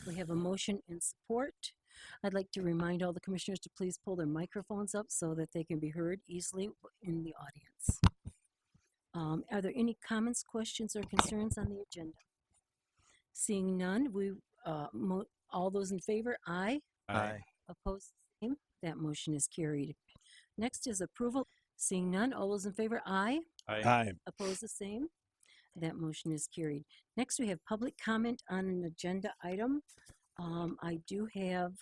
We have a motion and support. I'd like to remind all the commissioners to please pull their microphones up so that they can be heard easily in the audience. Are there any comments, questions, or concerns on the agenda? Seeing none, all those in favor, aye. Aye. Opposed, same. That motion is carried. Next is approval. Seeing none, all those in favor, aye. Aye. Opposed, the same. That motion is carried. Next, we have public comment on an agenda item. I do have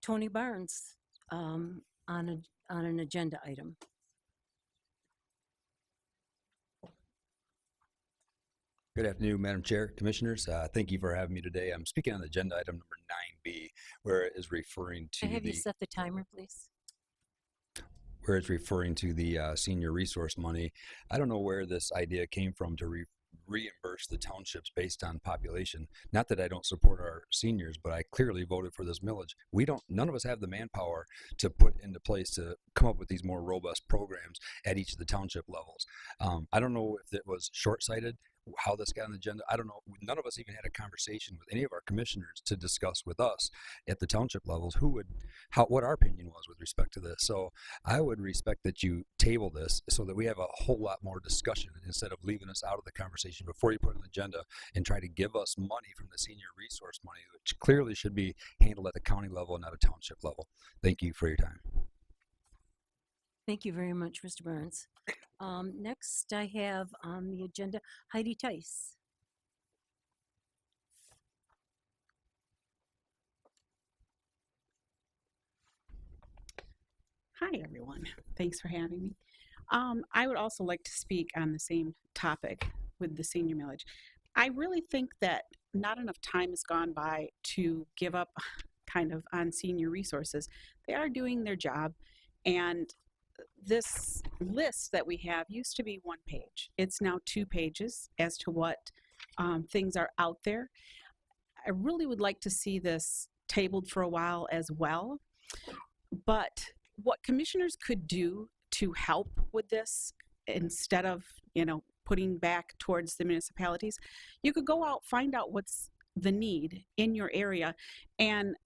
Tony Barnes on an agenda item. Good afternoon, Madam Chair, Commissioners. Thank you for having me today. I'm speaking on agenda item number 9B, where it is referring to Have you set the timer, please? where it's referring to the senior resource money. I don't know where this idea came from to reimburse the townships based on population. Not that I don't support our seniors, but I clearly voted for this millage. None of us have the manpower to put into place to come up with these more robust programs at each of the township levels. I don't know if it was short-sighted, how this got on the agenda. I don't know. None of us even had a conversation with any of our commissioners to discuss with us at the township levels what our opinion was with respect to this. So I would respect that you table this so that we have a whole lot more discussion instead of leaving us out of the conversation before you put it on the agenda and try to give us money from the senior resource money, which clearly should be handled at the county level, not a township level. Thank you for your time. Thank you very much, Mr. Barnes. Next, I have on the agenda Heidi Tice. Hi, everyone. Thanks for having me. I would also like to speak on the same topic with the senior millage. I really think that not enough time has gone by to give up kind of on senior resources. They are doing their job, and this list that we have used to be 1 page. It's now 2 pages as to what things are out there. I really would like to see this tabled for a while as well, but what commissioners could do to help with this instead of, putting back towards the municipalities, you could go out, find out what's the need in your area and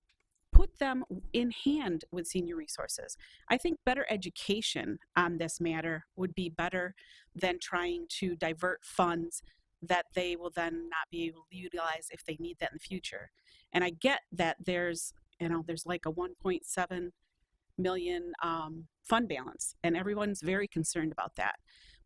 put them in hand with senior resources. I think better education on this matter would be better than trying to divert funds that they will then not be able to utilize if they need that in the future. And I get that there's like a 1.7 million fund balance, and everyone's very concerned about that.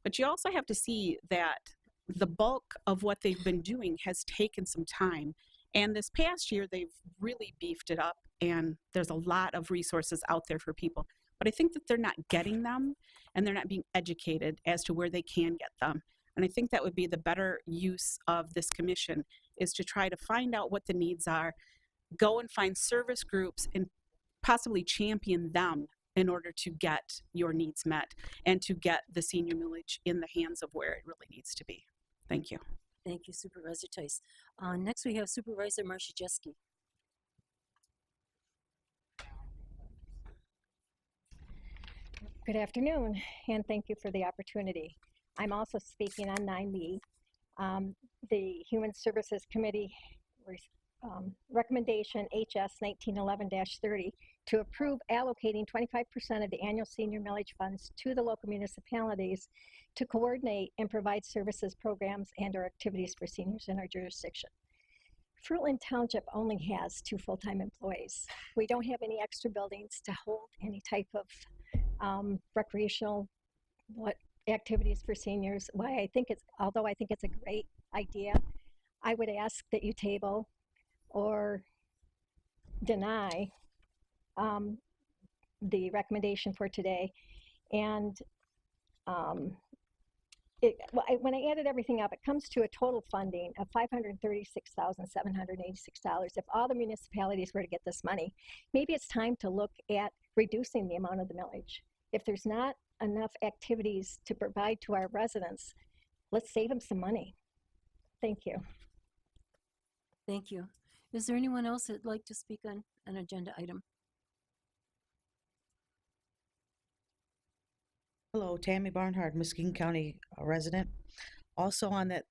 But you also have to see that the bulk of what they've been doing has taken some time. And this past year, they've really beefed it up, and there's a lot of resources out there for people. But I think that they're not getting them, and they're not being educated as to where they can get them. And I think that would be the better use of this commission, is to try to find out what the needs are, go and find service groups and possibly champion them in order to get your needs met and to get the senior millage in the hands of where it really needs to be. Thank you. Thank you, Supervisor Tice. Next, we have Supervisor Marszewski. Good afternoon, and thank you for the opportunity. I'm also speaking on 9B. The Human Services Committee recommendation HS 1911-30 to approve allocating 25% of the annual senior millage funds to the local municipalities to coordinate and provide services, programs, and/or activities for seniors in our jurisdiction. Fruitland Township only has 2 full-time employees. We don't have any extra buildings to hold any type of recreational activities for seniors. Although I think it's a great idea, I would ask that you table or deny the recommendation for today. And when I added everything up, it comes to a total funding of $536,786. If all the municipalities were to get this money, maybe it's time to look at reducing the amount of the millage. If there's not enough activities to provide to our residents, let's save them some money. Thank you. Thank you. Is there anyone else that'd like to speak on an agenda item? Hello, Tammy Barnhart, Muskegon County resident. Also on that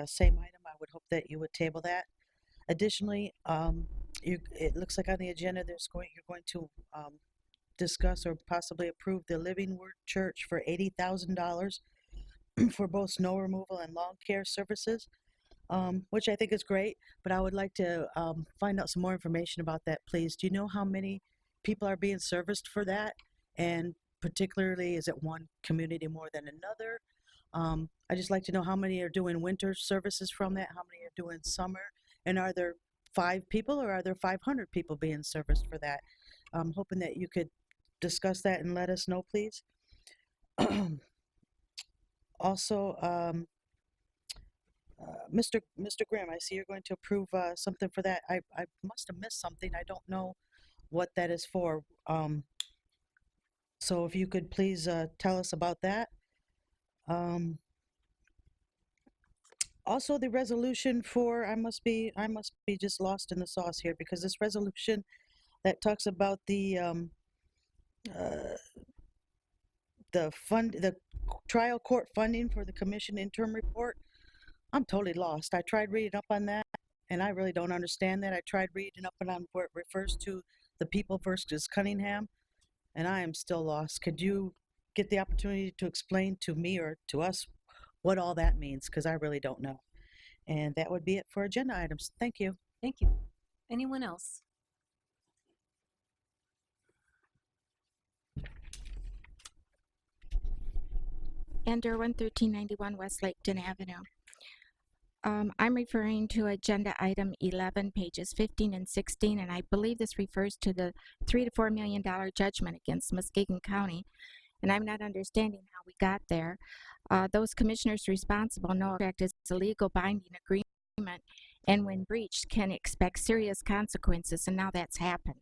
same item, I would hope that you would table that. Additionally, it looks like on the agenda you're going to discuss or possibly approve the Living Word Church for $80,000 for both snow removal and lawn care services, which I think is great. But I would like to find out some more information about that, please. Do you know how many people are being serviced for that? And particularly, is it one community more than another? I just like to know how many are doing winter services from that, how many are doing summer, and are there 5 people or are there 500 people being serviced for that? I'm hoping that you could discuss that and let us know, please. Also, Mr. Grimm, I see you're going to approve something for that. I must have missed something. I don't know what that is for. So if you could please tell us about that. Also, the resolution for I must be just lost in the sauce here, because this resolution that talks about uh, the trial court funding for the commission interim report. I'm totally lost. I tried reading up on that, and I really don't understand that. I tried reading up on where it refers to the people versus Cunningham, and I am still lost. Could you get the opportunity to explain to me or to us what all that means? Because I really don't know. And that would be it for agenda items. Thank you. Thank you. Anyone else? Ender 11391 West Laketon Avenue. I'm referring to agenda item 11, pages 15 and 16, and I believe this refers to the $3 to $4 million judgment against Muskegon County, and I'm not understanding how we got there. Those commissioners responsible know contract is a legal binding agreement, and when breached can expect serious consequences, and now that's happened.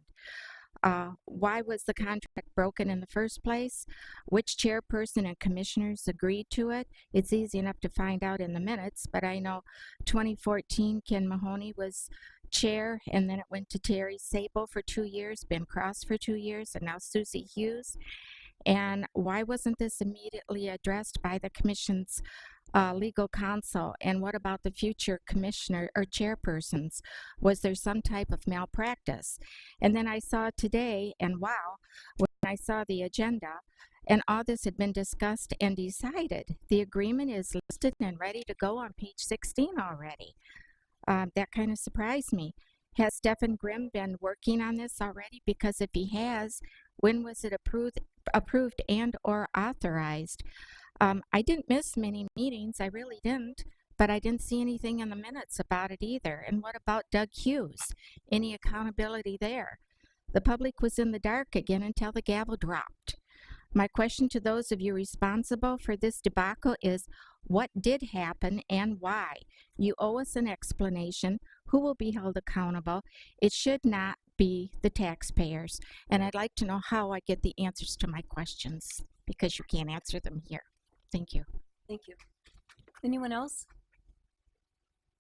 Why was the contract broken in the first place? Which chairperson and commissioners agreed to it? It's easy enough to find out in the minutes, but I know 2014 Ken Mahoney was chair, and then it went to Terry Sable for 2 years, Ben Cross for 2 years, and now Susie Hughes. And why wasn't this immediately addressed by the commission's legal counsel? And what about the future commissioner or chairpersons? Was there some type of malpractice? And then I saw today, and wow, when I saw the agenda, and all this had been discussed and decided. The agreement is listed and ready to go on page 16 already. That kind of surprised me. Has Stephen Grimm been working on this already? Because if he has, when was it approved and or authorized? I didn't miss many meetings, I really didn't, but I didn't see anything in the minutes about it either. And what about Doug Hughes? Any accountability there? The public was in the dark again until the gavel dropped. My question to those of you responsible for this debacle is, what did happen and why? You owe us an explanation. Who will be held accountable? It should not be the taxpayers. And I'd like to know how I get the answers to my questions, because you can't answer them here. Thank you. Thank you. Anyone else?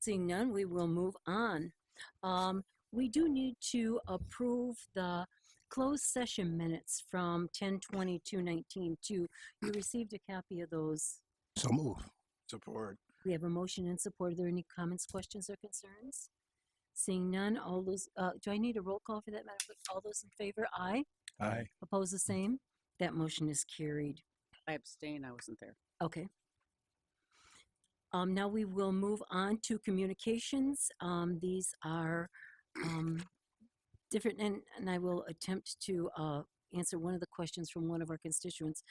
Seeing none, we will move on. We do need to approve the closed session minutes from 10/22/19. You received a copy of those. So move. Support. We have a motion and support. Are there any comments, questions, or concerns? Seeing none, all those, do I need a roll call for that matter? All those in favor, aye. Aye. Oppose the same? That motion is carried. I abstain. I wasn't there. Okay. Now we will move on to communications. These are different, and I will attempt to answer one of the questions from one of our constituents.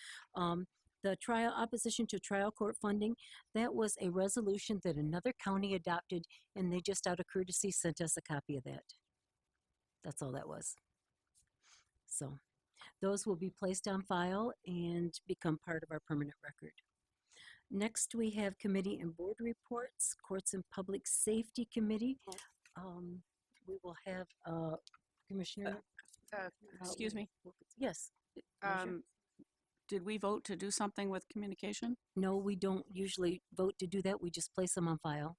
The opposition to trial court funding, that was a resolution that another county adopted, and they just out of courtesy sent us a copy of that. That's all that was. So those will be placed on file and become part of our permanent record. Next, we have committee and board reports. Courts and Public Safety Committee. We will have Commissioner. Excuse me. Yes. Commissioner? Did we vote to do something with communication? No, we don't usually vote to do that. We just place them on file.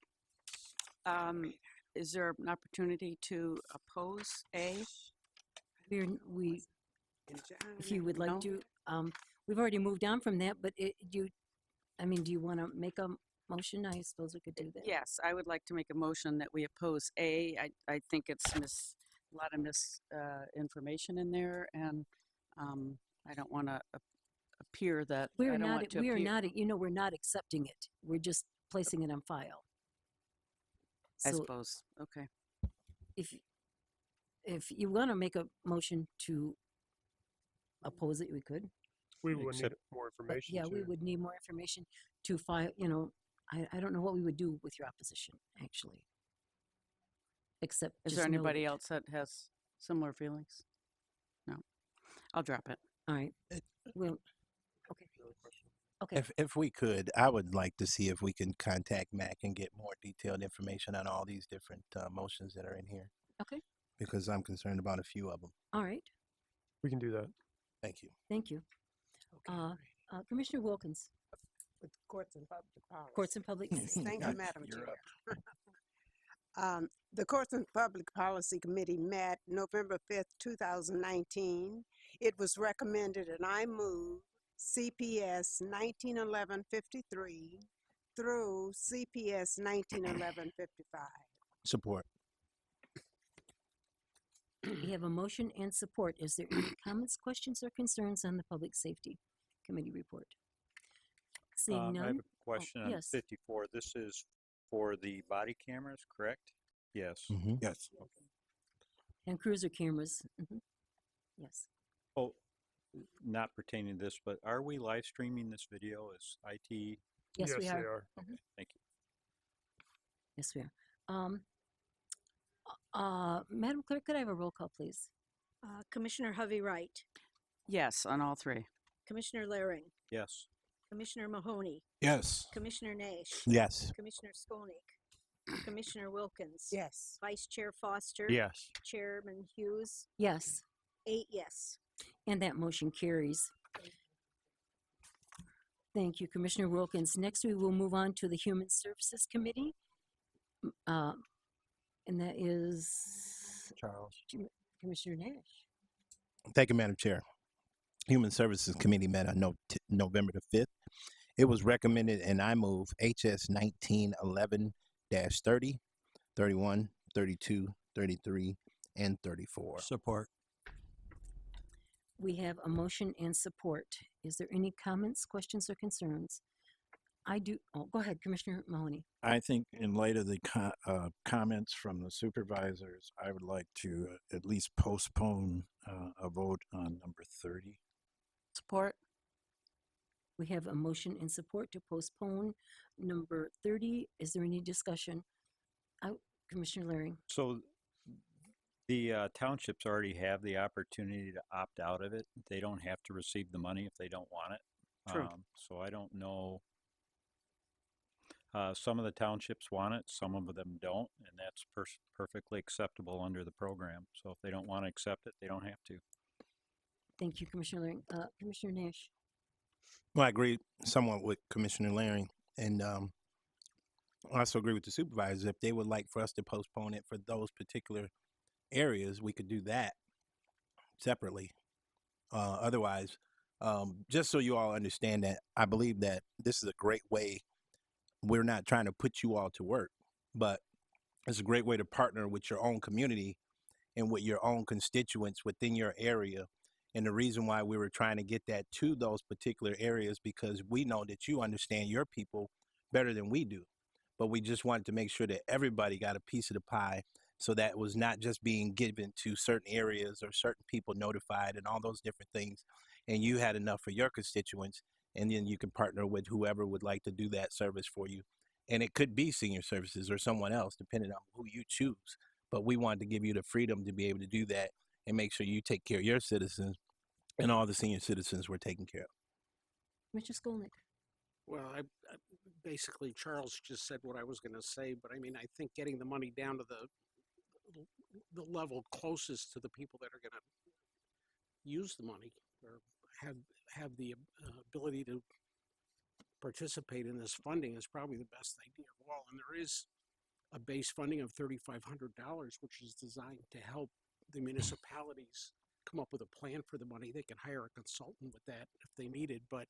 Is there an opportunity to oppose A? If you would like No? to, we've already moved on from that, but do you want to make a motion? I suppose we could do that. Yes, I would like to make a motion that we oppose A. I think it's a lot of information in there, and I don't want to appear that I don't want to We are appear. not, we're not accepting it. We're just placing it on file. I So suppose. Okay. if you want to make a motion to oppose it, we could. We would need Except- more But information. yeah, we too. would need more information to file, I don't know what we would do with your opposition, actually. Except Is just there know anybody that- else that has similar feelings? No. I'll drop it. All right. Well, okay. Okay. If we could, I would like to see if we can contact Mac and get more detailed information on all these different motions that are in here. Okay. Because I'm concerned about a few of them. All right. We can do that. Thank you. Thank you. Commissioner Wilkins, With courts and public policy. Courts and Public. Thank you, Madam You're Chair. The Courts and Public Policy Committee met November 5th, 2019. It was recommended, and I move CPS 1911-53 through CPS 1911-55. Support. We have a motion and support. Is there any comments, questions, or concerns on the Public Safety Committee report? Seeing I have none? a question on yes. 54. This is for the body cameras, correct? Yes. Yes. And cruiser cameras. Yes. Oh, not pertaining to this, but are we live streaming this video as IT? Yes, we they are. are. Thank you. Yes, we are. Madam Clerk, could I have a roll call, please? Commissioner Hovey Wright, Yes, on all three. Commissioner Laring, Yes. Commissioner Mahoney, Yes. Commissioner Nash, Yes. Commissioner Skolnick, Commissioner Wilkins, Yes. Vice Chair Foster, Yes. Chairman Hughes, Yes. 8 yes. And that motion carries. Thank you, Commissioner Wilkins. Next, we will move on to the Human Services Committee. And that is Charles. Commissioner Nash. Thank you, Madam Chair. Human Services Committee met on November the 5th. It was recommended, and I move HS 1911-30, 31, 32, 33, and 34. Support. We have a motion and support. Is there any comments, questions, or concerns? Go ahead, Commissioner Mahoney. I think in light of the comments from the supervisors, I would like to at least postpone a vote on number 30. Support. We have a motion and support to postpone number 30. Is there any discussion? Commissioner Laring. So the townships already have the opportunity to opt out of it. They don't have to receive the money if they don't want it. True. So I don't know. Some of the townships want it, some of them don't, and that's perfectly acceptable under the program. So if they don't want to accept it, they don't have to. Thank you, Commissioner Laring. Commissioner Nash. Well, I agree somewhat with Commissioner Laring, and I also agree with the supervisors. If they would like for us to postpone it for those particular areas, we could do that separately. Otherwise, just so you all understand that, I believe that this is a great way. We're not trying to put you all to work, but it's a great way to partner with your own community and with your own constituents within your area. And the reason why we were trying to get that to those particular areas, because we know that you understand your people better than we do. But we just wanted to make sure that everybody got a piece of the pie, so that was not just being given to certain areas or certain people notified and all those different things. And you had enough for your constituents, and then you can partner with whoever would like to do that service for you. And it could be senior services or someone else, depending on who you choose. But we wanted to give you the freedom to be able to do that and make sure you take care of your citizens, and all the senior citizens were taken care of. Mr. Skolnick. Well, I basically, Charles just said what I was going to say, but I mean, I think getting the money down to the level closest to the people that are going to use the money or have the ability to participate in this funding is probably the best idea of all. And there is a base funding of $3,500, which is designed to help the municipalities come up with a plan for the money. They can hire a consultant with that if they need it, but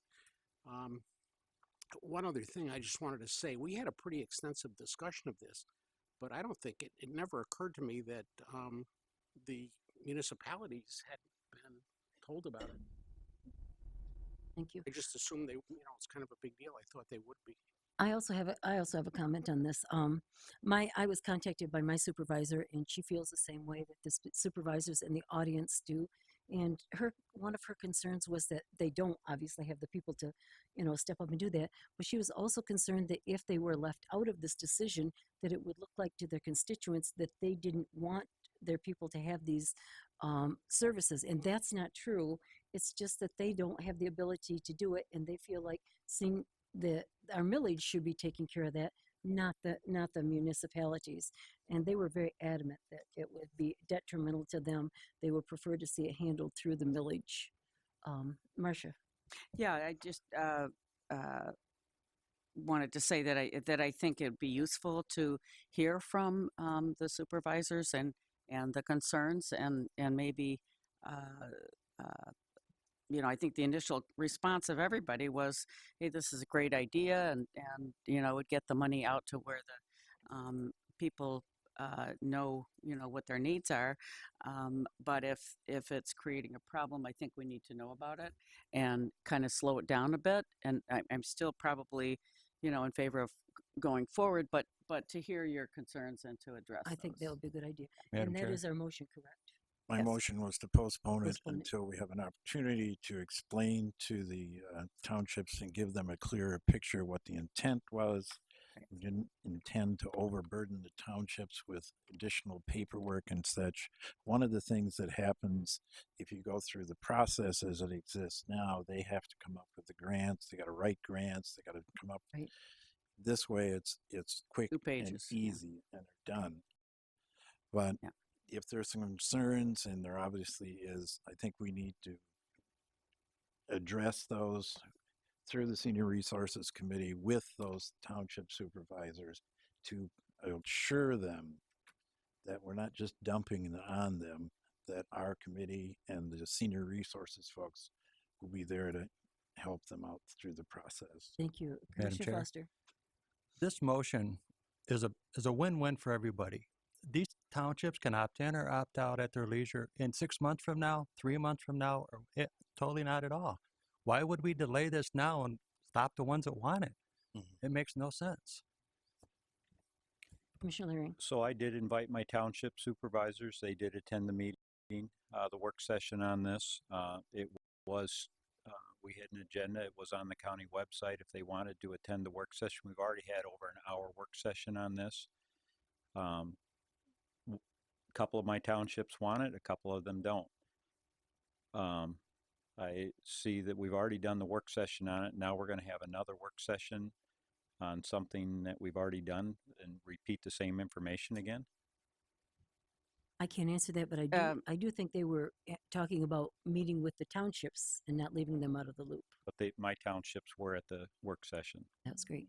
one other thing I just wanted to say. We had a pretty extensive discussion of this, but I don't think it never occurred to me that the municipalities had been told about it. Thank you. I just assumed it's kind of a big deal. I thought they would be. I also have a comment on this. I was contacted by my supervisor, and she feels the same way that the supervisors in the audience do. And one of her concerns was that they don't obviously have the people to, step up and do that. But she was also concerned that if they were left out of this decision, that it would look like to their constituents that they didn't want their people to have these services, and that's not true. It's just that they don't have the ability to do it, and they feel like seeing that our millage should be taking care of that, not the municipalities. And they were very adamant that it would be detrimental to them. They would prefer to see it handled through the millage. Marcia. Yeah, I just wanted to say that I think it'd be useful to hear from the supervisors and the concerns, and maybe I think the initial response of everybody was, hey, this is a great idea, and it would get the money out to where the people know what their needs are. But if it's creating a problem, I think we need to know about it and kind of slow it down a bit. And I'm still probably in favor of going forward, but to hear your concerns and to address I think that would be a good idea. Madam And that Chair? is our motion, correct? My Yes. motion was to postpone it Postpone it. until we have an opportunity to explain to the townships and give them a clearer picture of what the intent was. We didn't intend to overburden the townships with additional paperwork and such. One of the things that happens if you go through the process as it exists now, they have to come up with the grants. They got to write grants. They got to come up. Right. This way, it's quick 2 and pages. easy, and they're done. But if there's some concerns, and there obviously is, I think we need to address those through the Senior Resources Committee with those township supervisors to assure them that we're not just dumping it on them, that our committee and the Senior Resources folks will be there to help them out through the process. Thank you. Madam Commissioner Chair. Foster. This motion is a win-win for everybody. These townships can opt in or opt out at their leisure in 6 months from now, 3 months from now, or totally not at all. Why would we delay this now and stop the ones that want it? It makes no sense. Commissioner Laring. So I did invite my township supervisors. They did attend the meeting, the work session on this. It was, we had an agenda. It was on the county website if they wanted to attend the work session. We've already had over an hour work session on this. A couple of my townships want it, a couple of them don't. I see that we've already done the work session on it. Now we're going to have another work session on something that we've already done and repeat the same information again. I can't answer that, but I do think they were talking about meeting with the townships and not leaving them out of the loop. But my townships were at the work session. That's great.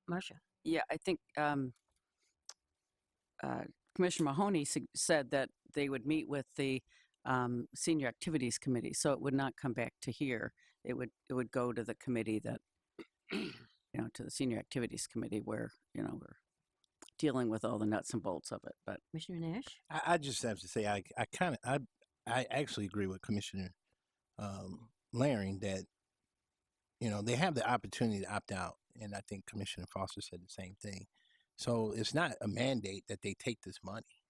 Marcia. Yeah, I think Commissioner Mahoney said that they would meet with the Senior Activities Committee, so it would not come back to here. It would go to the committee that, to the Senior Activities Committee where, we're dealing with all the nuts and bolts of it. But Commissioner Nash. I just have to say I actually agree with Commissioner Laring that they have the opportunity to opt out, and I think Commissioner Foster said the same thing. So it's not a mandate that they take this money,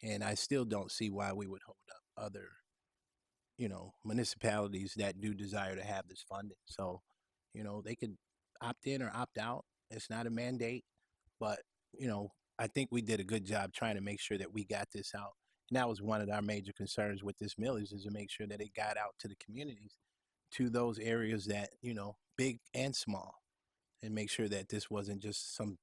and I still don't see why we would hold up other municipalities that do desire to have this funding. So they could opt in or opt out. It's not a mandate, but I think we did a good job trying to make sure that we got this out. And that was one of our major concerns with this millage, is to make sure that it got out to the communities, to those areas that, big and small, and make sure that this wasn't just some,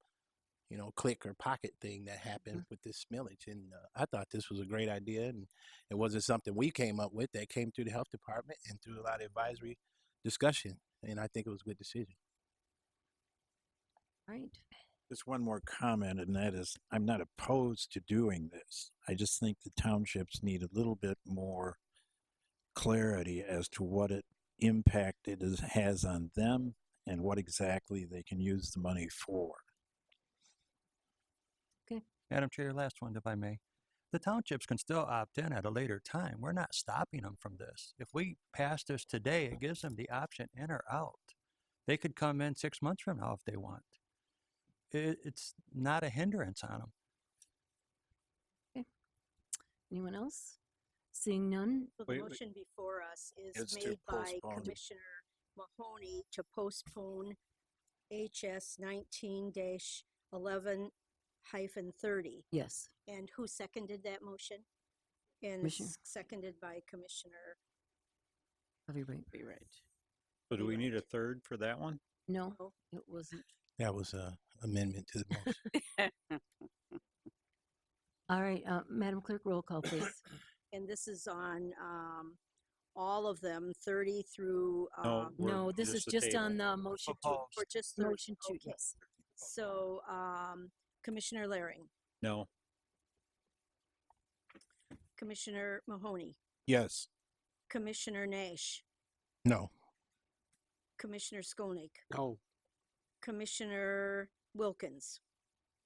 click or pocket thing that happened with this millage. And I thought this was a great idea, and it wasn't something we came up with. That came through the health department and through a lot of advisory discussion. And I think it was a good decision. Right. Just one more comment, and that is, I'm not opposed to doing this. I just think the townships need a little bit more clarity as to what impact it has on them and what exactly they can use the money for. Madam Chair, last one, if I may. The townships can still opt in at a later time. We're not stopping them from this. If we pass this today, it gives them the option in or out. They could come in 6 months from now if they want. It's not a hindrance on them. Anyone else? Seeing none? So the motion before us is It's to made by postpone the- Commissioner Mahoney to postpone HS 19-11-30. Yes. And who seconded that motion? And Commissioner. seconded by Commissioner. Harvey Wright. Be right. So do we need a Right. third for that one? No, it wasn't. That was a amendment to the motion. All right, Madam Clerk, roll call, please. And this is on all of them, 30 through, No, we're No, this is the just table. on the motion to, Proposed. or just 30. motion to, Okay. yes. So, Commissioner Laring, No, Commissioner Mahoney, Yes. Commissioner Nash, No. Commissioner Skolnick, No. Commissioner Wilkins,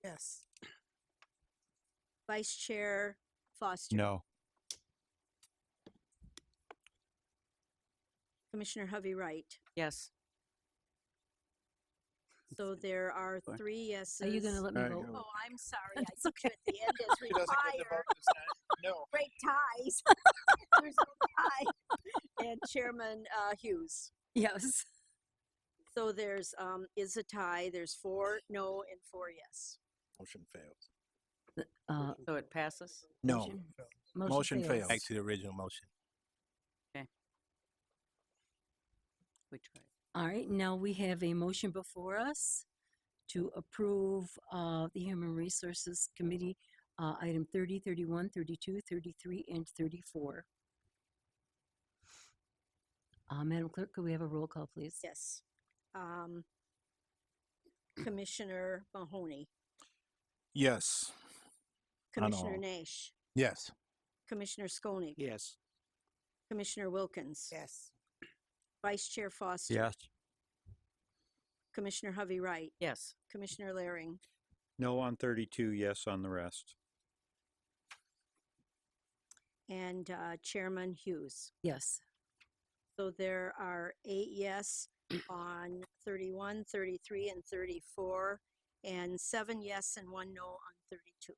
Yes. Vice Chair Foster. No. Commissioner Hovey Wright. Yes. So there are Sorry. 3 yeses. Are you going to let me All right, vote? go. Oh, I'm sorry. I put you at the end as required. No. Break ties. There's no tie. And Chairman Hughes. Yes. So there's is a tie. There's 4 no and 4 yes. Motion fails. So it passes? No. Motion- Motion fails. Back fails. to the original motion. We tried. All right, now we have a motion before us to approve the Human Resources Committee, item 30, 31, 32, 33, and 34. Madam Clerk, could we have a roll call, please? Yes. Commissioner Mahoney, Yes. On Commissioner all. Nash, Yes. Commissioner Skolnick, Yes. Commissioner Wilkins, Yes. Vice Chair Foster, Yes. Commissioner Hovey Wright, Yes. Commissioner Laring, no on 32, yes on the rest. and Chairman Hughes. Yes. So there are 8 yes on 31, 33, and 34, and 7 yes and 1 no on 32.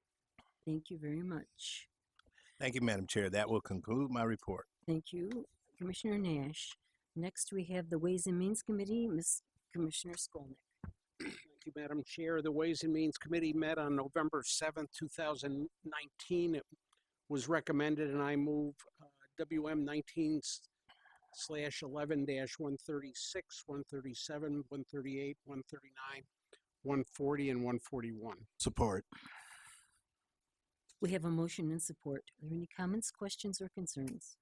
Thank you very much. Thank you, Madam Chair. That will conclude my report. Thank you, Commissioner Nash. Next, we have the Ways and Means Committee, Ms. Commissioner Skolnick. Thank you, Madam Chair. The Ways and Means Committee met on November 7th, 2019. It was recommended, and I move WM 19/11-136, 137, 138, 139, 140, and 141. Support. We have a motion and support. Are there any comments, questions, or concerns?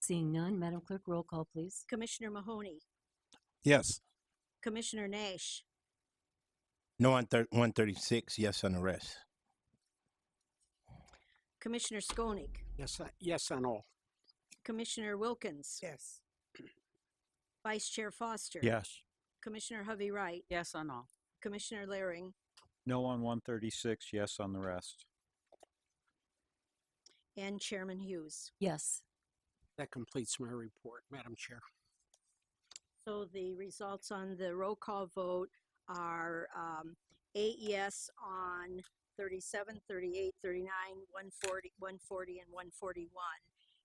Seeing none, Madam Clerk, roll call, please. Commissioner Mahoney, Yes. Commissioner Nash, No on 136. Yes on the rest. Commissioner Skolnick, Yes on all. Commissioner Wilkins, Yes. Vice Chair Foster, Yes. Commissioner Hovey Wright, Yes on all. Commissioner Laring, No on 136, yes on the rest. and Chairman Hughes. Yes. That completes my report, Madam Chair. So the results on the roll call vote are 8 yes on 37, 38, 39, 140, and 141,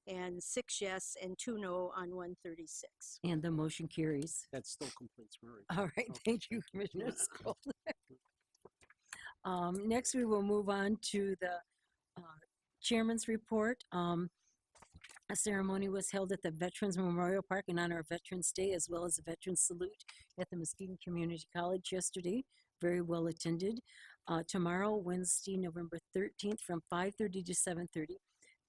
and 6 yes and 2 no on 136. And the motion carries. That still completes my report. All right, Okay, thank you, Commissioner Skolnick. Next, we will move on to the Chairman's report. A ceremony was held at the Veterans Memorial Park in honor of Veterans Day, as well as a Veterans Salute at the Muskegon Community College yesterday. Very well attended. Tomorrow, Wednesday, November 13th, from 5:30 to 7:30,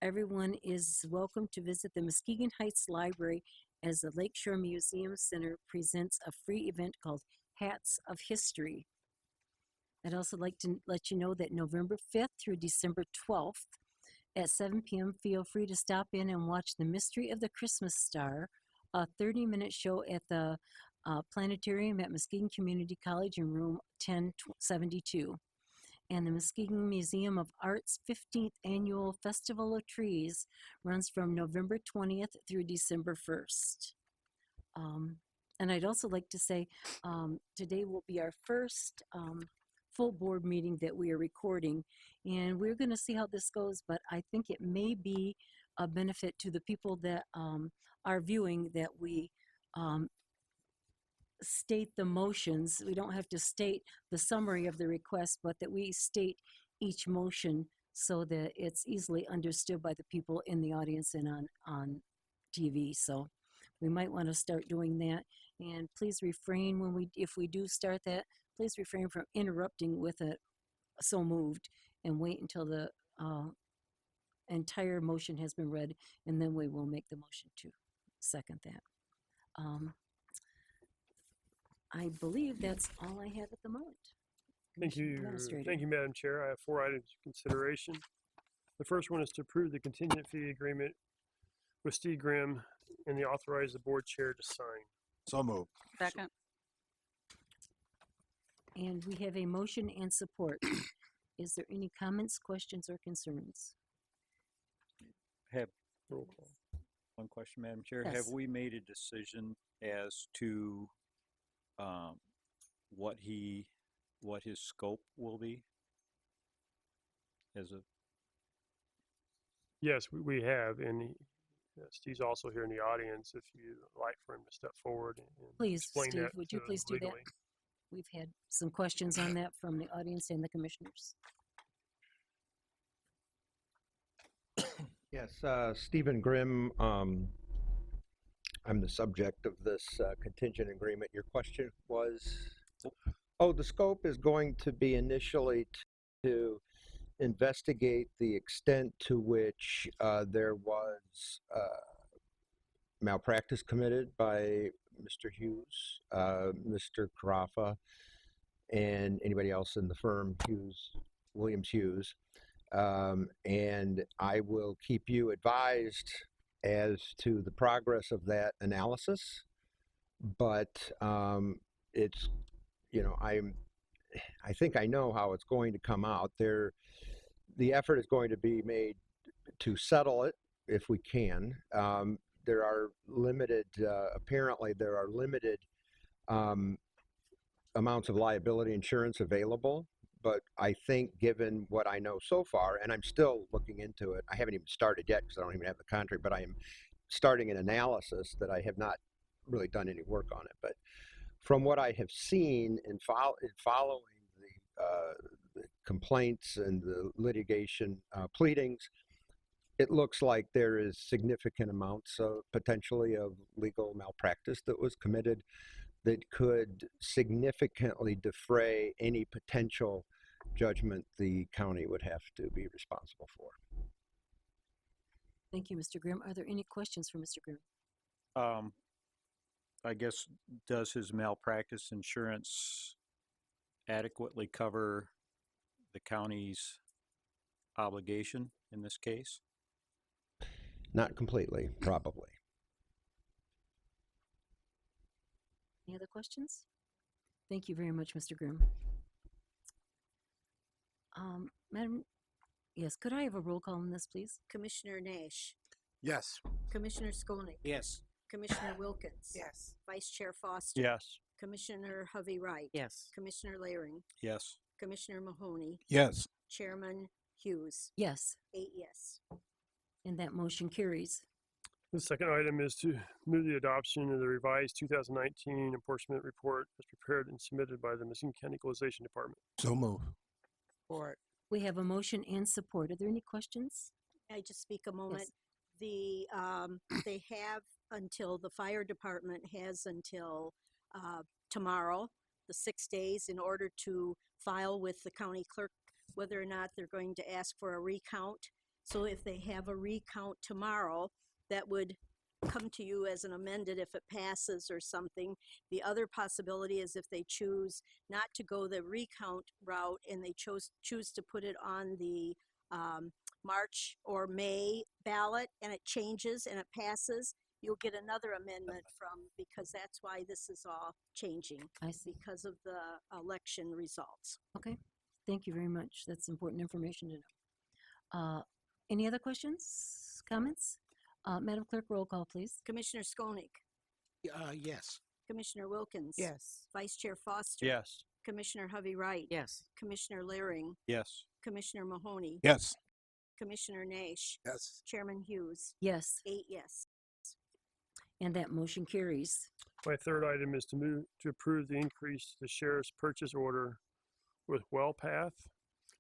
everyone is welcome to visit the Muskegon Heights Library as the Lakeshore Museum Center presents a free event called Hats of History. I'd also like to let you know that November 5th through December 12th at 7 p.m., feel free to stop in and watch The Mystery of the Christmas Star a 30-minute show at the planetarium at Muskegon Community College in room 1072. And the Muskegon Museum of Art's 15th annual Festival of Trees runs from November 20th through December 1st. And I'd also like to say today will be our first full board meeting that we are recording, and we're going to see how this goes, but I think it may be a benefit to the people that are viewing that we state the motions. We don't have to state the summary of the request, but that we state each motion so that it's easily understood by the people in the audience and on TV. So we might want to start doing that. And please refrain if we do start that, please refrain from interrupting with a so moved, and wait until the entire motion has been read, and then we will make the motion to second that. I believe that's all I have at the moment. Thank Commissioner you. Administrator. Thank you, Madam Chair. I have 4 items for consideration. The first one is to approve the contingent fee agreement with Steve Grimm and the authorize the board chair to sign. So moved. Second. And we have a motion and support. Is there any comments, questions, or concerns? Have Roll call. one question, Madam Chair. Yes. Have we made a decision as to what his scope will be? As a Yes, we have, and Steve's also here in the audience if you'd like for him to step forward and Please, explain Steve, that would you to please do that? legally. We've had some questions on that from the audience and the commissioners. Yes, Stephen Grimm. I'm the subject of this contingent agreement. Your question was? Oh, the scope is going to be initially to investigate the extent to which there was malpractice committed by Mr. Hughes, Mr. Carafa, and anybody else in the firm, Williams Hughes. And I will keep you advised as to the progress of that analysis. But it's, I think I know how it's going to come out. The effort is going to be made to settle it if we can. There are limited, apparently there are limited amounts of liability insurance available. But I think given what I know so far, and I'm still looking into it, I haven't even started yet because I don't even have the contract, but I am starting an analysis that I have not really done any work on it. But from what I have seen in following the complaints and the litigation pleadings, it looks like there is significant amounts of potentially of legal malpractice that was committed that could significantly defray any potential judgment the county would have to be responsible for. Thank you, Mr. Grimm. Are there any questions for Mr. Grimm? I guess, does his malpractice insurance adequately cover the county's obligation in this case? Not completely, probably. Any other questions? Thank you very much, Mr. Grimm. Madam, yes, could I have a roll call on this, please? Commissioner Nash, Yes. Commissioner Skolnick, Yes. Commissioner Wilkins. Yes. Vice Chair Foster. Yes. Commissioner Hovey Wright. Yes. Commissioner Layring. Yes. Commissioner Mahoney. Yes. Chairman Hughes. Yes, 8 yes. and that motion carries. The second item is to move the adoption of the revised 2019 apportionment report as prepared and submitted by the Muskegon County Equalization Department. So move. Support. We have a motion and support. Are there any questions? Can I just speak a moment? They have until, the fire department has until tomorrow, the 6 days, in order to file with the county clerk whether or not they're going to ask for a recount. So if they have a recount tomorrow, that would come to you as an amended if it passes or something. The other possibility is if they choose not to go the recount route and they choose to put it on the March or May ballot and it changes and it passes, you'll get another amendment from, because that's why this is all changing, I see. because of the election results. Okay. Thank you very much. That's important information to know. Any other questions, comments? Madam Clerk, roll call, please. Commissioner Skolnick, Yes. Commissioner Wilkins. Yes. Vice Chair Foster. Yes. Commissioner Hovey Wright. Yes. Commissioner Laring. Yes. Commissioner Mahoney. Yes. Commissioner Nash. Yes. Chairman Hughes. Yes, 8 yes. and that motion carries. My third item is to move to approve the increase to the sheriff's purchase order with WellPath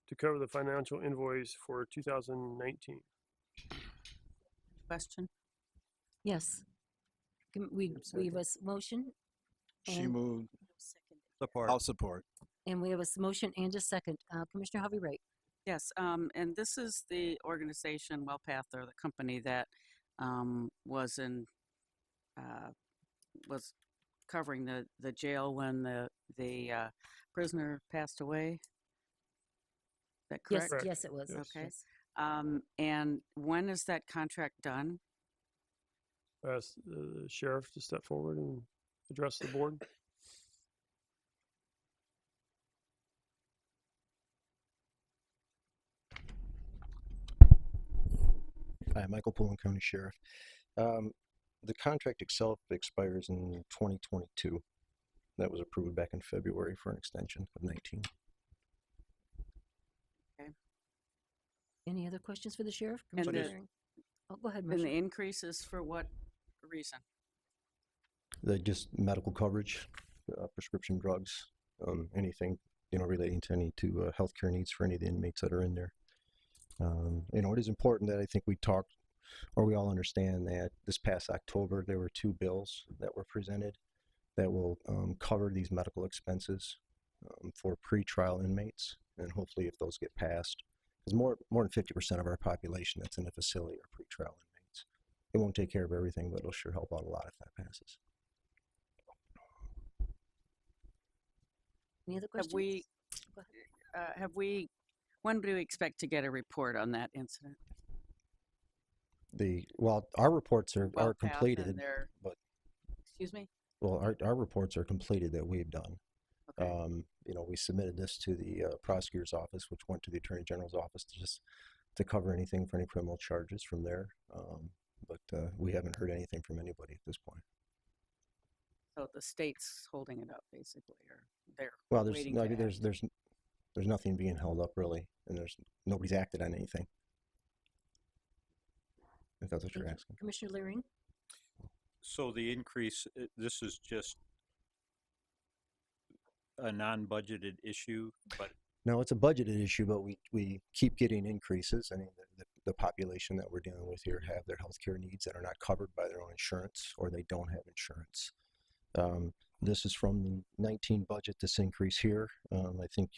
to cover the financial invoice for 2019. Question? Yes. We have a motion. She and- moved. Support. I'll support. And we have a motion and a second. Commissioner Hovey Wright. Yes, and this is the organization, WellPath, or the company that was covering the jail when the prisoner passed away. Is that Yes, correct? yes, it was. Yes. Okay. Yes. And when is that contract done? Ask the sheriff to step forward and address the board. Hi, Michael Pullen, County Sheriff. The contract itself expires in 2022. That was approved back in February for an extension of 19. Any other questions for the sheriff? And Commissioner the- Laring? Oh, go ahead, And the Marcia. increase is for what reason? Just medical coverage, prescription drugs, anything relating to any healthcare needs for any of the inmates that are in there. It is important that I think we all understand that this past October there were 2 bills that were presented that will cover these medical expenses for pretrial inmates, and hopefully if those get passed, because more than 50% of our population that's in the facility are pretrial inmates. It won't take care of everything, but it'll sure help out a lot if that passes. Any other questions? When do we expect to get a report on that incident? Our reports are WellPath and completed, their- but Excuse me? our reports are completed that we've done. Okay. We submitted this to the prosecutor's office, which went to the attorney general's office to cover anything for any criminal charges from there. But we haven't heard anything from anybody at this point. So the state's holding it up, basically, or they're Well, waiting to act. there's nothing being held up really, and nobody's acted on anything. If that's what you're Thank you. asking. Commissioner Laring? So the increase, this is just a non-budgeted issue, but No, it's a budgeted issue, but we keep getting increases. I mean, the population that we're dealing with here have their healthcare needs that are not covered by their own insurance, or they don't have insurance. This is from the 19 budget, this increase here. I think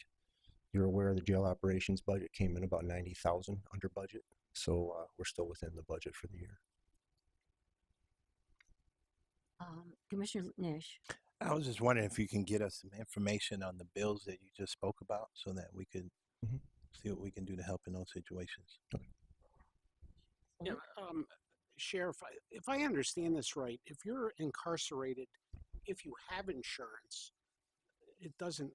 you're aware the jail operations budget came in about 90,000 under budget. So we're still within the budget for the year. Commissioner Nash? I was just wondering if you can get us some information on the bills that you just spoke about so that we could see what we can do to help in those situations. Yeah, Sheriff, if I understand this right, if you're incarcerated, if you have insurance, it doesn't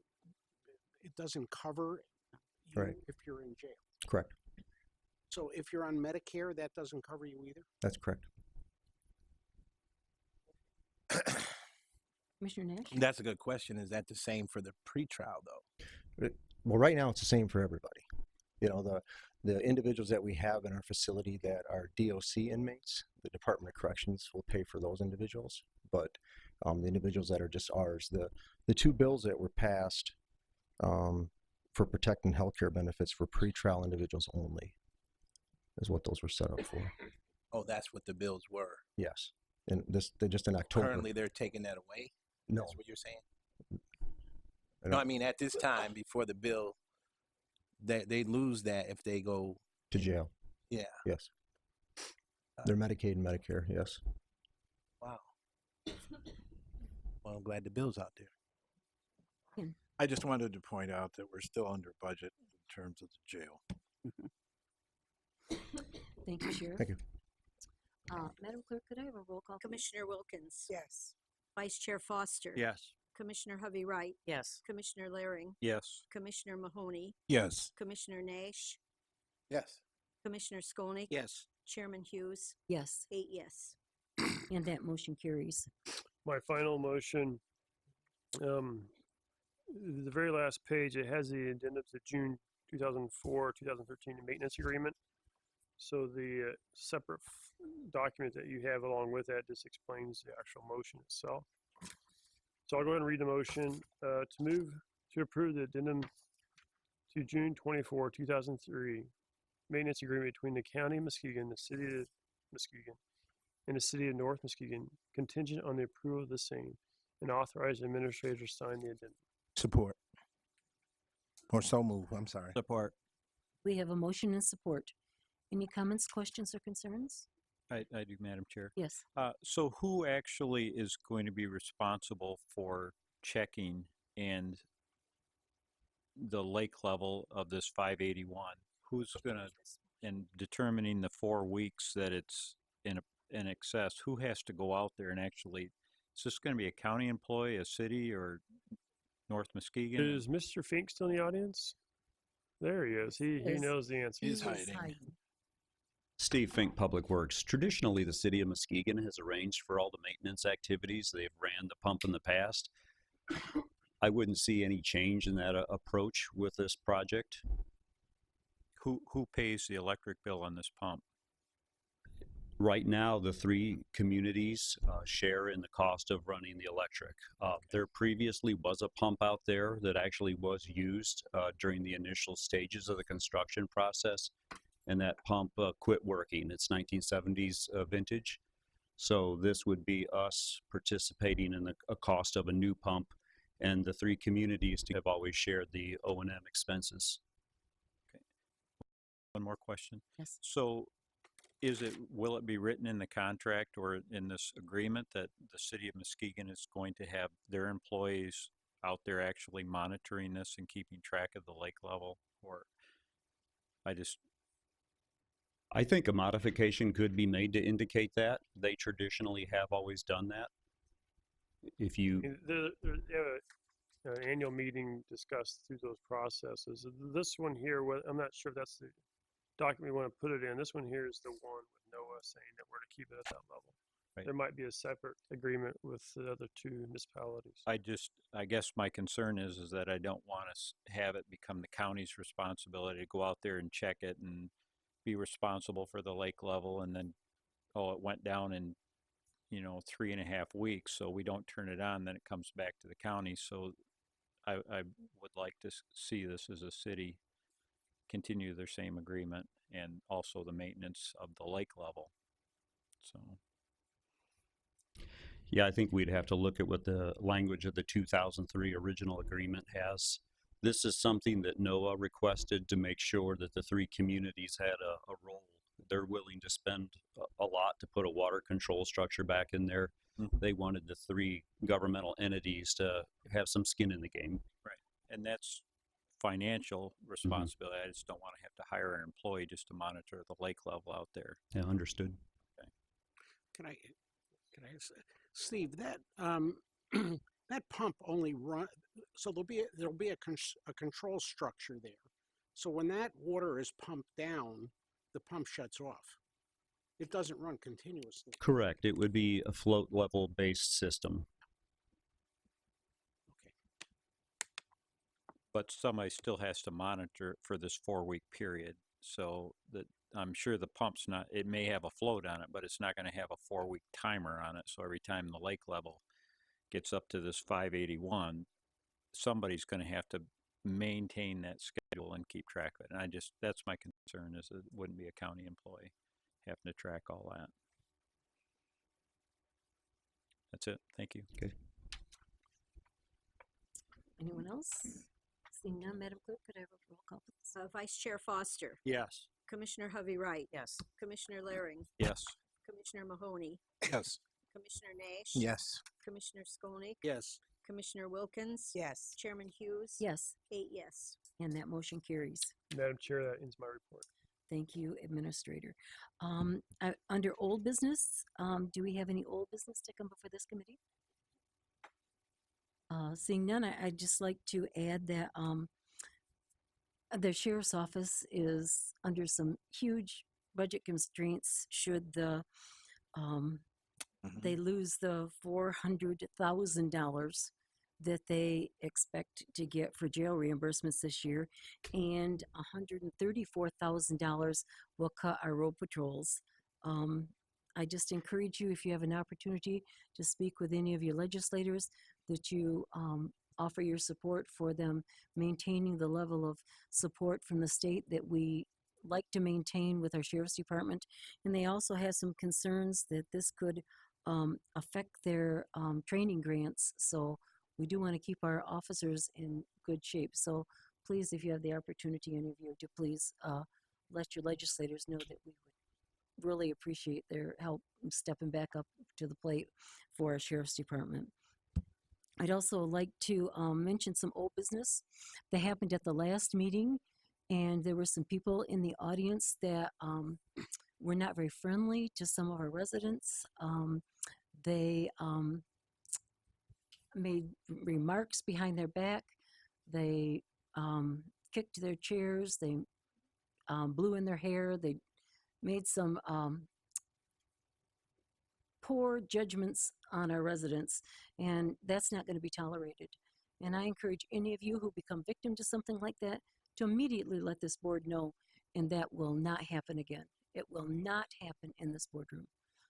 cover you Right. if you're in jail. Correct. So if you're on Medicare, that doesn't cover you either? That's correct. Commissioner Nash? That's a good question. Is that the same for the pretrial though? Well, right now it's the same for everybody. The individuals that we have in our facility that are DOC inmates, the Department of Corrections will pay for those individuals. But the individuals that are just ours, the 2 bills that were passed for protecting healthcare benefits for pretrial individuals only is what those were set up for. Oh, that's what the bills were. Yes. And they're just in October. Currently, they're taking that away? No. That's what you're saying? No, I mean, at this time, before the bill, they lose that if they go to jail. Yeah. Yes. They're Medicaid and Medicare, yes. Wow. Well, I'm glad the bill's out there. I just wanted to point out that we're still under budget in terms of the jail. Thank you, Sheriff. Thank you. Madam Clerk, could I have a roll call? Please? Commissioner Wilkins. Yes. Vice Chair Foster. Yes. Commissioner Hovey Wright. Yes. Commissioner Laring. Yes. Commissioner Mahoney. Yes. Commissioner Nash. Yes. Commissioner Skolnick. Yes. Chairman Hughes. Yes, 8 yes. and that motion carries. My final motion, the very last page, it has the addendum to June 2004, 2013 maintenance agreement. So the separate document that you have along with that just explains the actual motion itself. So I'll go ahead and read the motion to move to approve the addendum to June 24, 2003 maintenance agreement between the County of Muskegon, the City of Muskegon, and the City of North Muskegon, contingent on the approval of the same, and authorize the administrator to sign the addendum. Support. Or so move. I'm sorry. Support. We have a motion and support. Any comments, questions, or concerns? I do, Madam Chair. Yes. So who actually is going to be responsible for checking and the lake level of this 581? Who's gonna, and determining the 4 weeks that it's in excess, who has to go out there and actually, is this gonna be a county employee, a city, or North Muskegon? Is Mr. Fink still in the audience? There he is. He Yes. knows the answer. He's hiding. Steve Fink, Public Works. Traditionally, the city of Muskegon has arranged for all the maintenance activities. They've ran the pump in the past. I wouldn't see any change in that approach with this project. Who pays the electric bill on this pump? Right now, the three communities share in the cost of running the electric. There previously was a pump out there that actually was used during the initial stages of the construction process, and that pump quit working. It's 1970s vintage. So this would be us participating in a cost of a new pump, and the three communities have always shared the O&M expenses. Okay. One more question. Yes. So will it be written in the contract or in this agreement that the city of Muskegon is going to have their employees out there actually monitoring this and keeping track of the lake level? Or I think a modification could be made to indicate that. They traditionally have always done that. If you, They have an annual meeting discussed through those processes. This one here, I'm not sure if that's the document we want to put it in. This one here is the one with NOAA saying that we're to keep it at that level. Right. There might be a separate agreement with the other two municipalities. I guess my concern is that I don't want to have it become the county's responsibility to go out there and check it and be responsible for the lake level, and then, oh, it went down in 3.5 weeks, so we don't turn it on, then it comes back to the county. So I would like to see this as a city continue their same agreement, and also the maintenance of the lake level. So yeah, I think we'd have to look at what the language of the 2003 original agreement has. This is something that NOAA requested to make sure that the three communities had a role. They're willing to spend a lot to put a water control structure back in there. Mhm. They wanted the three governmental entities to have some skin in the game. right, and that's financial responsibility. I just don't want to have to hire an employee just to monitor the lake level out there. Yeah, understood. Can I Steve, that that pump only run, so there'll be a control structure there. So when that water is pumped down, the pump shuts off. It doesn't run continuously. Correct. It would be a float level based system. Okay. But somebody still has to monitor for this 4-week period. So that I'm sure the pump's not, it may have a float on it, but it's not going to have a 4-week timer on it. So every time the lake level gets up to this 581, somebody's going to have to maintain that schedule and keep track of it. And that's my concern, is it wouldn't be a county employee having to track all that. That's it. Thank you. Okay. Anyone else? Seeing none, Madam Clerk, could I have a roll call, please? Vice Chair Foster. Yes. Commissioner Hovey Wright. Yes. Commissioner Laring. Yes. Commissioner Mahoney. Yes. Commissioner Nash. Yes. Commissioner Skolnick. Yes. Commissioner Wilkins. Yes. Chairman Hughes. Yes, 8 yes. and that motion carries. Madam Chair, that ends my report. Thank you, Administrator. Under old business, do we have any old business to come before this committee? Seeing none, I'd just like to add that the sheriff's office is under some huge budget constraints should they lose the $400,000 that they expect to get for jail reimbursements this year, and $134,000 will cut our road patrols. I just encourage you, if you have an opportunity to speak with any of your legislators, that you offer your support for them maintaining the level of support from the state that we like to maintain with our sheriff's department. And they also have some concerns that this could affect their training grants. So we do want to keep our officers in good shape. So please, if you have the opportunity, any of you, to please let your legislators know that we would really appreciate their help stepping back up to the plate for our sheriff's department. I'd also like to mention some old business that happened at the last meeting, and there were some people in the audience that were not very friendly to some of our residents. They made remarks behind their back. They kicked their chairs. They blew in their hair. They made some poor judgments on our residents, and that's not going to be tolerated. And I encourage any of you who become victim to something like that to immediately let this board know, and that will not happen again. It will not happen in this boardroom.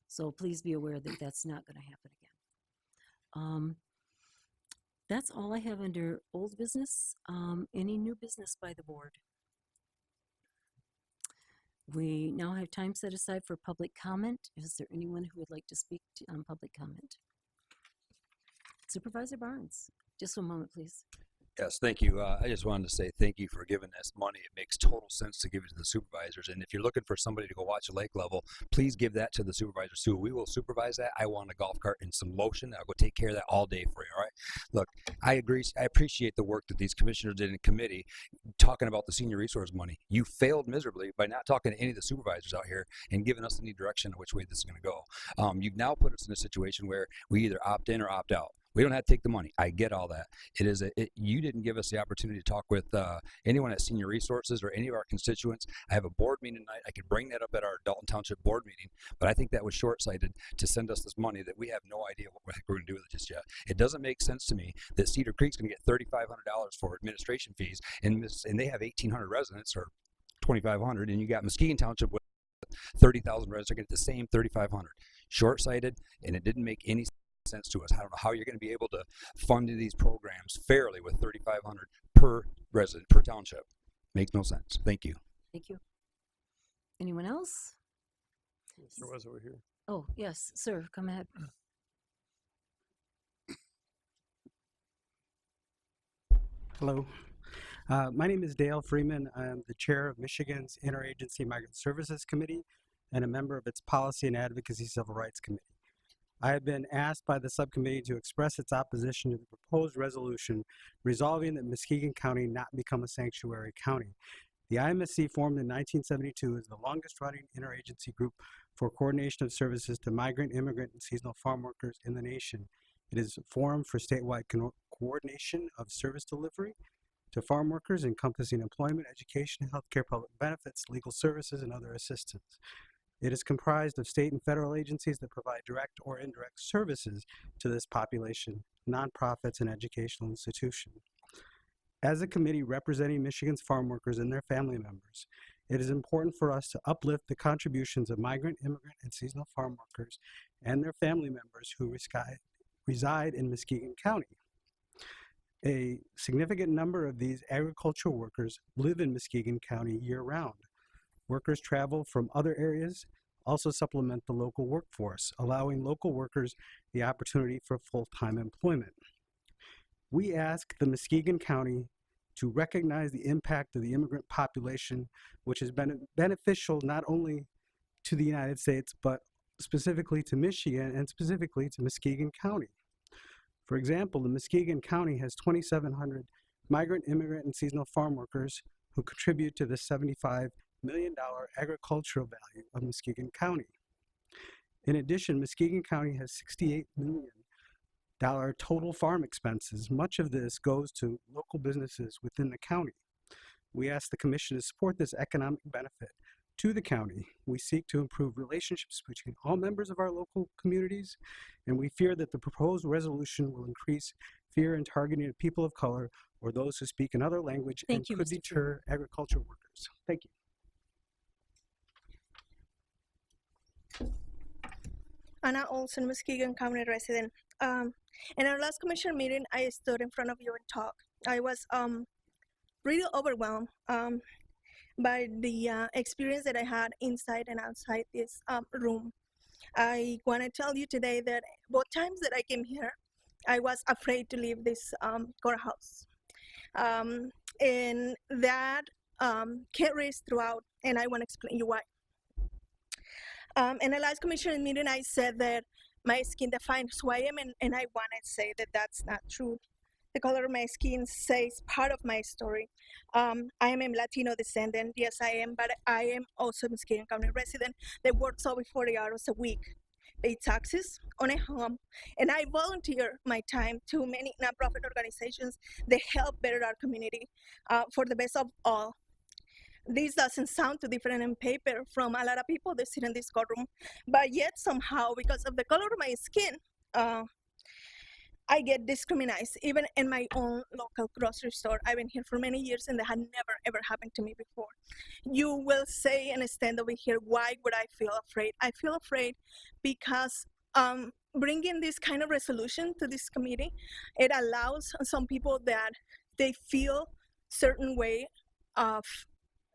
So please be aware that that's not going to happen again. That's all I have under old business. Any new business by the board? We now have time set aside for public comment. Is there anyone who would like to speak on public comment? Supervisor Barnes, just 1 moment, please. Yes, thank you. I just wanted to say thank you for giving us money. It makes total sense to give it to the supervisors. And if you're looking for somebody to go watch a lake level, please give that to the supervisors too. We will supervise that. I want a golf cart and some lotion. I'll go take care of that all day for you, all right? Look, I agree. I appreciate the work that these commissioners did in committee talking about the senior resource money. You failed miserably by not talking to any of the supervisors out here and giving us any direction of which way this is going to go. You've now put us in a situation where we either opt in or opt out. We don't have to take the money. I get all that. You didn't give us the opportunity to talk with anyone at Senior Resources or any of our constituents. I have a board meeting tonight. I could bring that up at our Dalton Township board meeting, but I think that was short-sighted to send us this money that we have no idea what we're going to do with it just yet. It doesn't make sense to me that Cedar Creek's going to get $3,500 for administration fees, and they have 1,800 residents or 2,500, and you got Muskegon Township with 30,000 residents. They're going to get the same 3,500. Short-sighted, and it didn't make any sense to us. I don't know how you're going to be able to fund these programs fairly with $3,500 per resident, per township. Makes no sense. Thank you. Thank you. Anyone else? There was over here. Oh, yes, sir, come ahead. Hello. My name is Dale Freeman. I'm the chair of Michigan's Interagency Migrant Services Committee and a member of its Policy and Advocacy Civil Rights Committee. I have been asked by the subcommittee to express its opposition to the proposed resolution resolving that Muskegon County not become a sanctuary county. The IMSC, formed in 1972, is the longest-running interagency group for coordination of services to migrant, immigrant, and seasonal farm workers in the nation. It is a forum for statewide coordination of service delivery to farm workers, encompassing employment, education, healthcare, public benefits, legal services, and other assistance. It is comprised of state and federal agencies that provide direct or indirect services to this population, nonprofits, and educational institutions. As a committee representing Michigan's farm workers and their family members, it is important for us to uplift the contributions of migrant, immigrant, and seasonal farm workers and their family members who reside in Muskegon County. A significant number of these agricultural workers live in Muskegon County year-round. Workers travel from other areas, also supplement the local workforce, allowing local workers the opportunity for full-time employment. We ask the Muskegon County to recognize the impact of the immigrant population, which has been beneficial not only to the United States, but specifically to Michigan and specifically to Muskegon County. For example, the Muskegon County has 2,700 migrant, immigrant, and seasonal farm workers who contribute to the $75 million agricultural value of Muskegon County. In addition, Muskegon County has $68 million total farm expenses. Much of this goes to local businesses within the county. We ask the Commission to support this economic benefit to the county. We seek to improve relationships between all members of our local communities, and we fear that the proposed resolution will increase fear and targeting of people of color or those who speak another language and Thank you, could Mr. deter agricultural workers. Thank you. Anna Olson, Muskegon County resident. In our last commission meeting, I stood in front of you and talked. I was really overwhelmed by the experience that I had inside and outside this room. I want to tell you today that both times that I came here, I was afraid to leave this courthouse. And that carries throughout, and I want to explain you why. In the last commission meeting, I said that my skin defines who I am, and I want to say that that's not true. The color of my skin says part of my story. I am a Latino descendant, yes I am, but I am also a Muskegon County resident that works over 40 hours a week, pay taxes, own a home, and I volunteer my time to many nonprofit organizations that help better our community for the best of all. This doesn't sound too different on paper from a lot of people that sit in this courtroom, but yet somehow, because of the color of my skin, I get discriminated, even in my own local grocery store. I've been here for many years and that had never ever happened to me before. You will say and stand over here, why would I feel afraid? I feel afraid because bringing this kind of resolution to this committee, it allows some people that they feel certain way of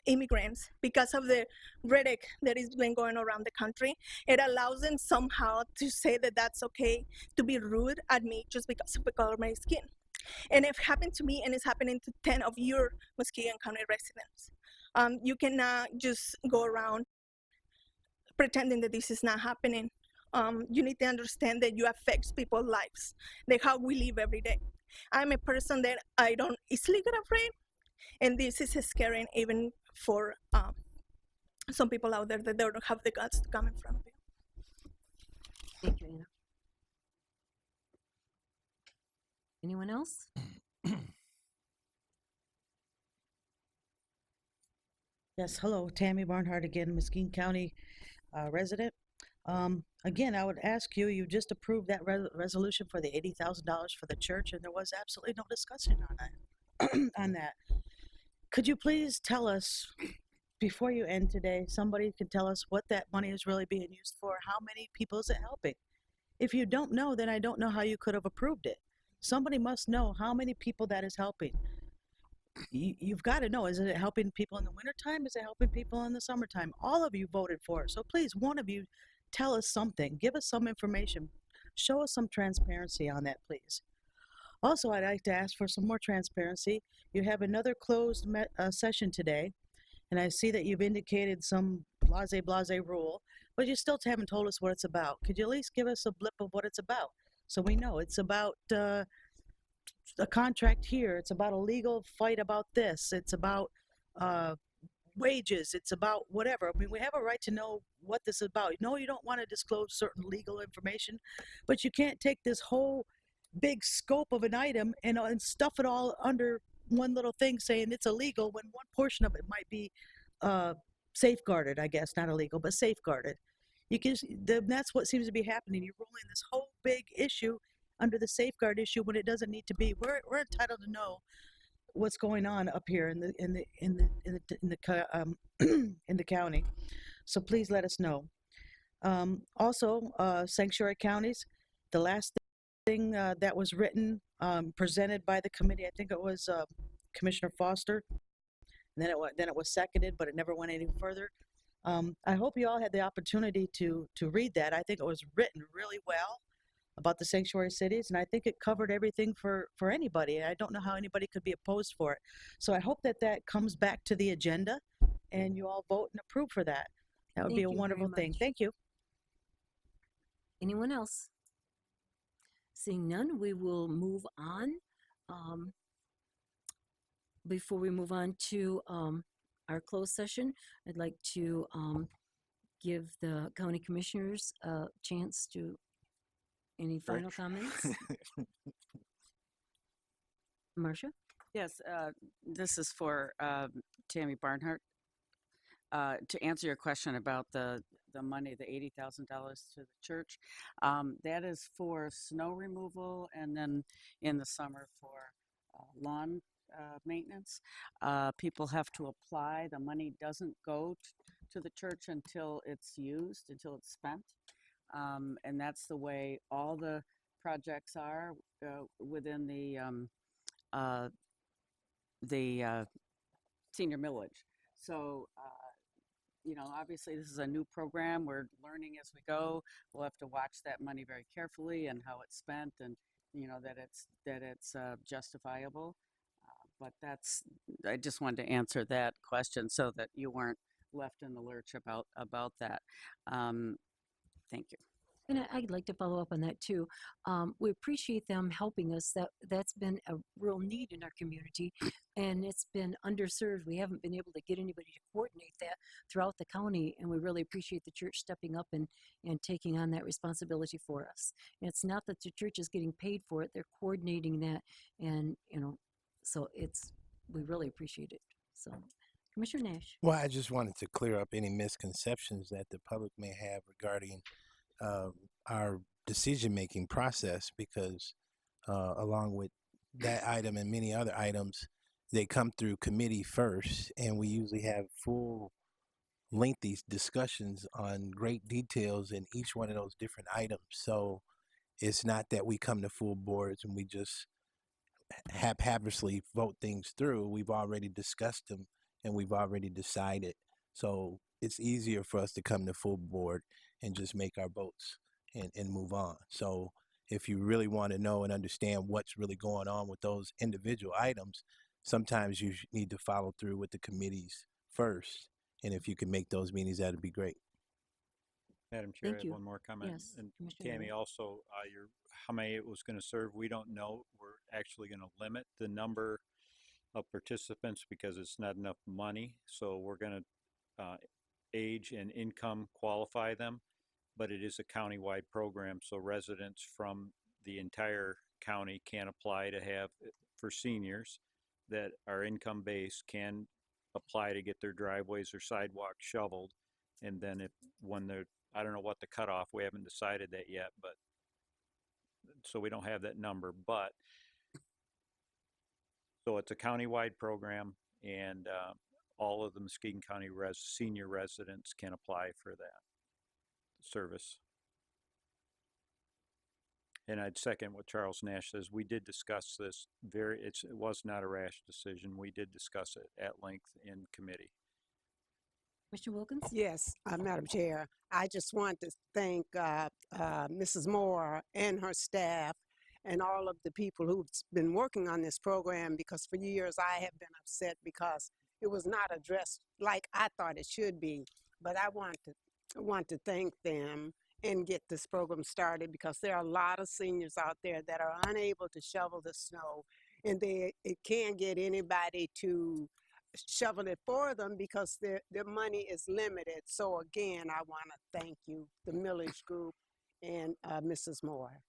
immigrants because of the rhetoric that is been going around the country. It allows them somehow to say that that's okay to be rude at me just because of the color of my skin. And it happened to me, and it's happening to 10 of your Muskegon County residents. You cannot just go around pretending that this is not happening. You need to understand that you affect people's lives, like how we live every day. I'm a person that I don't easily get afraid, and this is scary even for some people out there that they don't have the guts to come in front of you. Thank you, Anna. Anyone else? Yes, hello, Tammy Barnhart again, Muskegon County resident. Again, I would ask you, you just approved that resolution for the $80,000 for the church, and there was absolutely no discussion on that. on that. Could you please tell us, before you end today, somebody could tell us what that money is really being used for? How many people is it helping? If you don't know, then I don't know how you could have approved it. Somebody must know how many people that is helping. You've got to know, is it helping people in the wintertime? Is it helping people in the summertime? All of you voted for it. So please, one of you, tell us something. Give us some information. Show us some transparency on that, please. Also, I'd like to ask for some more transparency. You have another closed session today, and I see that you've indicated some blase rule, but you still haven't told us what it's about. Could you at least give us a blip of what it's about so we know? It's about a contract here. It's about a legal fight about this. It's about wages. It's about whatever. I mean, we have a right to know what this is about. No, you don't want to disclose certain legal information, but you can't take this whole big scope of an item and stuff it all under one little thing saying it's illegal when one portion of it might be safeguarded, I guess, not illegal, but safeguarded. That's what seems to be happening. You're rolling this whole big issue under the safeguard issue when it doesn't need to be. We're entitled to know what's going on up here in the county. So please let us know. Also, sanctuary counties, the last thing that was written, presented by the committee, I think it was Commissioner Foster, and then it was seconded, but it never went any further. I hope you all had the opportunity to read that. I think it was written really well about the sanctuary cities, and I think it covered everything for anybody. I don't know how anybody could be opposed for it. So I hope that comes back to the agenda, and you all vote and approve for that. That would be a wonderful thing. Thank you. Anyone else? Seeing none, we will move on. Before we move on to our closed session. I'd like to give the county commissioners a chance to, any final comments? Marcia? Yes, this is for Tammy Barnhart. To answer your question about the money, the $80,000 to the church, that is for snow removal, and then in the summer for lawn maintenance. People have to apply. The money doesn't go to the church until it's used, until it's spent, and that's the way all the projects are within the senior millage. So, obviously this is a new program. We're learning as we go. We'll have to watch that money very carefully and how it's spent, and that it's justifiable. But I just wanted to answer that question so that you weren't left in the lurch about that. Thank you. And I'd like to follow up on that too. We appreciate them helping us. That's been a real need in our community, and it's been underserved. We haven't been able to get anybody to coordinate that throughout the county, and we really appreciate the church stepping up and taking on that responsibility for us. And it's not that the church is getting paid for it; they're coordinating that, and so we really appreciate it. So, Commissioner Nash. Well, I just wanted to clear up any misconceptions that the public may have regarding our decision-making process, because along with that item and many other items, they come through committee first, and we usually have full, lengthy discussions on great details in each one of those different items. So it's not that we come to full boards and we just haphazardly vote things through. We've already discussed them and we've already decided. So it's easier for us to come to full board and just make our votes and move on. So if you really want to know and understand what's really going on with those individual items, sometimes you need to follow through with the committees first. And if you can make those meetings, that'd be great. Madam Chair, Thank I have you. one more comment. Yes, And Commissioner Tammy, Miller. also, how many it was going to serve, we don't know. We're actually going to limit the number of participants because it's not enough money. So we're going to age and income qualify them, but it is a county-wide program, so residents from the entire county can apply to have, for seniors that are income-based, can apply to get their driveways or sidewalks shoveled. And then I don't know what the cutoff, we haven't decided that yet, but so we don't have that number, but so it's a county-wide program, and all of the Muskegon County senior residents can apply for that service. And I'd second what Charles Nash says. We did discuss this it was not a rash decision. We did discuss it at length in committee. Mr. Wilkins? Yes, Madam Chair. I just want to thank Mrs. Moore and her staff and all of the people who've been working on this program, because for years I have been upset because it was not addressed like I thought it should be. But I want to thank them and get this program started, because there are a lot of seniors out there that are unable to shovel the snow, and it can't get anybody to shovel it for them because their money is limited. So again, I want to thank you, the millage group, and Mrs. Moore.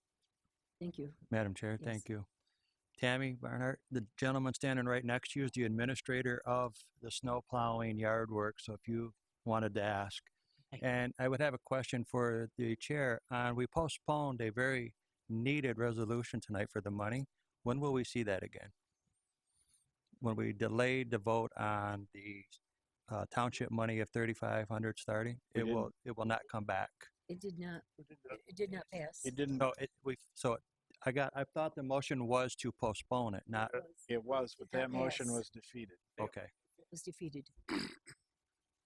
Thank you. Madam Chair, Yes. thank you. Tammy Barnhart, the gentleman standing right next to you is the administrator of the snow plowing yard work, so if you wanted to ask. And I would have a question for the chair. We postponed a very needed resolution tonight for the money. When will we see that again? When we delayed the vote on the township money of $3,500 starting, it will not come back. It did not. It did not pass. It didn't. I thought the motion was to postpone it, not. It was, but that motion Yes. was defeated. Okay. It was defeated.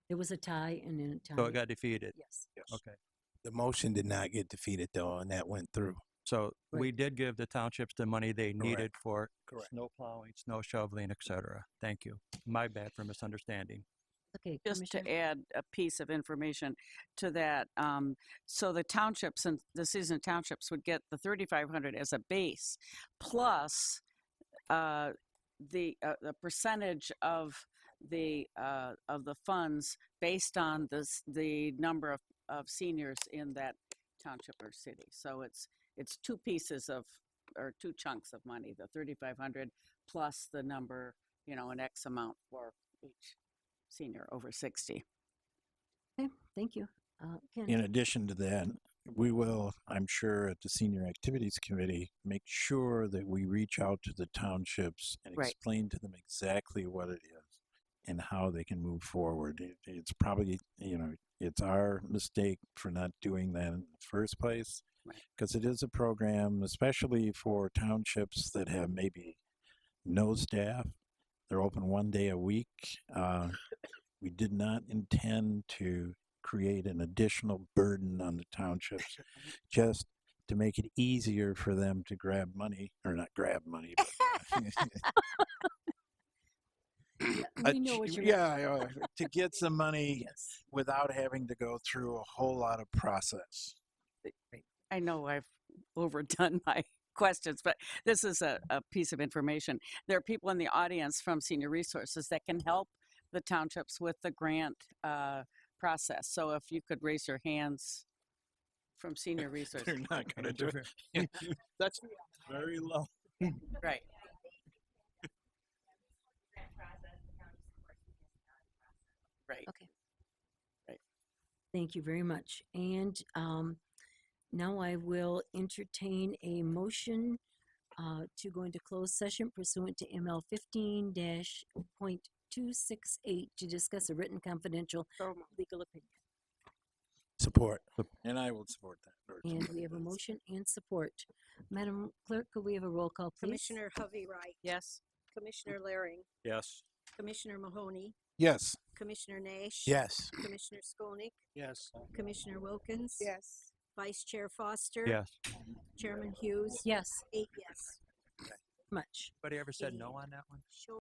There was a tie and then a tie. So it got defeated. Yes. Okay. The motion did not get defeated though, and that went through. So we did give the townships the money they needed for Correct. snow plowing, snow shoveling, etc. Thank you. My bad for misunderstanding. Okay. Just to add a piece of information to that, so the townships and the seasoned townships would get the $3,500 as a base, plus the percentage of of the funds based on the number of seniors in that township or city. So it's two pieces of, or two chunks of money, the 3,500 plus the number, an X amount for each senior over 60. Okay, thank you. Ken. In addition to that, we will, I'm sure, at the Senior Activities Committee, make sure that we reach out to the townships and Right. explain to them exactly what it is and how they can move forward. It's probably, it's our mistake for not doing that in the first place, because it is a program, especially for townships that have maybe no staff. They're open one day a week. We did not intend to create an additional burden on the townships, just to make it easier for them to grab money, or not grab money, but We know what you're to get some money without having to go through a whole lot of process. I know I've overdone my questions, but this is a piece of information. There are people in the audience from Senior Resources that can help the townships with the grant process. So if you could raise your hands from Senior Resources. They're not going to do it. That's very low. Right. Right. Okay. Right. Thank you very much. And now I will entertain a motion to go into closed session pursuant to ML 15-.268 to discuss a written confidential legal opinion. Support. And I will support that. And we have a motion and support. Madam Clerk, could we have a roll call, please? Commissioner Hovey Wright. Yes. Commissioner Laring. Yes. Commissioner Mahoney. Yes. Commissioner Nash. Yes. Commissioner Skolnick. Yes. Commissioner Wilkins. Yes. Vice Chair Foster. Yes. Chairman Hughes. Yes. 8 yes. Much. Anybody ever said no on that one? Show